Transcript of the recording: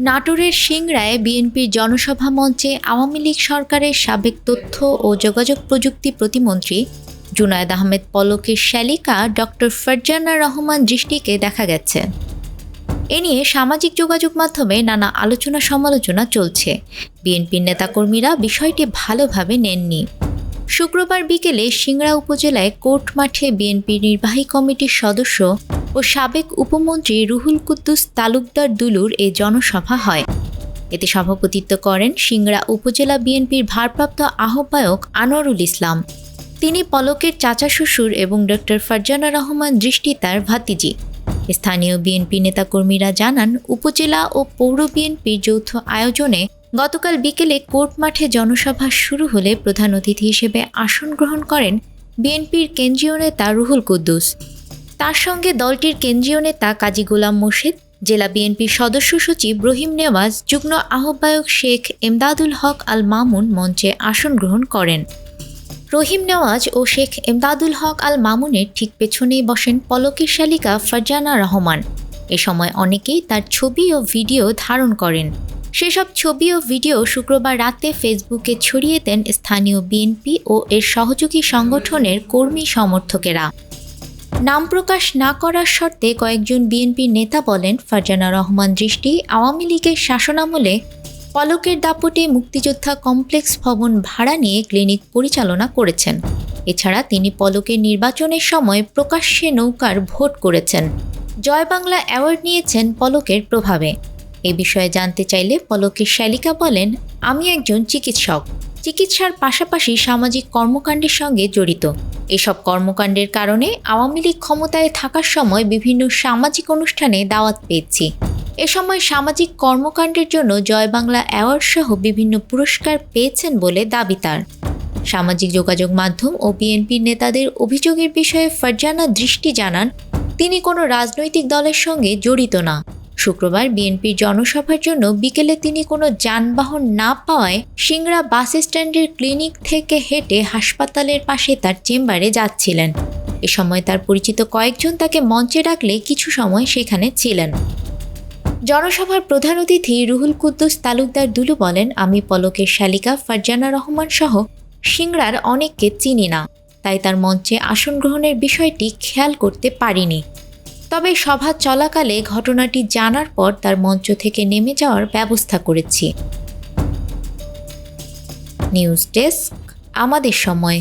নাটোরের সিংড়ায় বিএনপির জনসভা মঞ্চে আওয়ামী লীগ সরকারের সাবেক তথ্য ও যোগাযোগ প্রযুক্তি প্রতিমন্ত্রী জুনায়েদ আহমেদ পলকের শ্যালিকা ডক্টর ফারজানা রহমান দৃষ্টিকে দেখা গেছে। এ নিয়ে সামাজিক যোগাযোগ মাধ্যমে নানা আলোচনা সমালোচনা চলছে। বিএনপির নেতাকর্মীরা বিষয়টি ভালোভাবে নেননি। শুক্রবার বিকেলে সিংড়া উপজেলায় কোর্ট মাঠে বিএনপির নির্বাহী কমিটির সদস্য ও সাবেক উপমন্ত্রী রুহুল কুদ্দুস তালুকদার দুলুর এ জনসভা হয়। এতে সভাপতিত্ব করেন সিংড়া উপজেলা বিএনপির ভারপ্রাপ্ত আহ্বায়ক আনোয়ারুল ইসলাম। তিনি পলকের চাচা শ্বশুর এবং ডক্টর ফারজানা রহমান দৃষ্টি তার ভাতিজি। স্থানীয় বিএনপি নেতাকর্মীরা জানান, উপজেলা ও পৌর বিএনপির যৌথ আয়োজনে গতকাল বিকেলে কোর্ট মাঠে জনসভা শুরু হলে প্রধান অতিথি হিসেবে আসন গ্রহণ করেন বিএনপির কেন্দ্রীয় নেতা রুহুল কুদ্দুস। তার সঙ্গে দলটির কেন্দ্রীয় নেতা কাজী গোলাম মোর্শেদ, জেলা বিএনপির সদস্য সচিব রহিম নেওয়াজ, যুগ্ম আহ্বায়ক শেখ এমদাদুল হক আল মামুন মঞ্চে আসন গ্রহণ করেন। রহিম নেওয়াজ ও শেখ এমদাদুল হক আল মামুনের ঠিক পেছনেই বসেন পলকের শালিকা ফারজানা রহমান। এ সময় অনেকেই তার ছবি ও ভিডিও ধারণ করেন। সেসব ছবি ও ভিডিও শুক্রবার রাতে ফেসবুকে ছড়িয়ে দেন স্থানীয় বিএনপি ও এর সহযোগী সংগঠনের কর্মী সমর্থকেরা। নাম প্রকাশ না করার শর্তে কয়েকজন বিএনপির নেতা বলেন, ফারজানা রহমান দৃষ্টি আওয়ামী লীগের শাসনামলে পলকের দাপটে মুক্তিযোদ্ধা কমপ্লেক্স ভবন ভাড়া নিয়ে ক্লিনিক পরিচালনা করেছেন। এছাড়া তিনি পলকের নির্বাচনের সময় প্রকাশ্যে নৌকার ভোট করেছেন। জয় বাংলা অ্যাওয়ার্ড নিয়েছেন পলকের প্রভাবে। এ বিষয়ে জানতে চাইলে পলকের শ্যালিকা বলেন, আমি একজন চিকিৎসক। চিকিৎসার পাশাপাশি সামাজিক কর্মকাণ্ডের সঙ্গে জড়িত। এসব কর্মকাণ্ডের কারণে আওয়ামী লীগ ক্ষমতায় থাকার সময় বিভিন্ন সামাজিক অনুষ্ঠানে দাওয়াত পেয়েছি। এ সময় সামাজিক কর্মকাণ্ডের জন্য জয় বাংলা অ্যাওয়ার্ড সহ বিভিন্ন পুরস্কার পেয়েছেন বলে দাবি তার। সামাজিক যোগাযোগ মাধ্যম ও বিএনপির নেতাদের অভিযোগের বিষয়ে ফারজানা দৃষ্টি জানান, তিনি কোনো রাজনৈতিক দলের সঙ্গে জড়িত না। শুক্রবার বিএনপির জনসভার জন্য বিকেলে তিনি কোনো যানবাহন না পাওয়ায় সিংড়া বাস স্ট্যান্ডের ক্লিনিক থেকে হেঁটে হাসপাতালের পাশে তার চেম্বারে যাচ্ছিলেন। এ সময় তার পরিচিত কয়েকজন তাকে মঞ্চে ডাকলে কিছু সময় সেখানে ছিলেন। জনসভার প্রধান অতিথি রুহুল কুদ্দুস তালুকদার দুলু বলেন, আমি পলকের শালিকা ফারজানা রহমান সহ সিংড়ার অনেককে চিনি না, তাই তার মঞ্চে আসন গ্রহণের বিষয়টি খেয়াল করতে পারিনি। তবে সভা চলাকালে ঘটনাটি জানার পর তার মঞ্চ থেকে নেমে যাওয়ার ব্যবস্থা করেছি। নিউজ ডেস্ক, আমাদের সময়।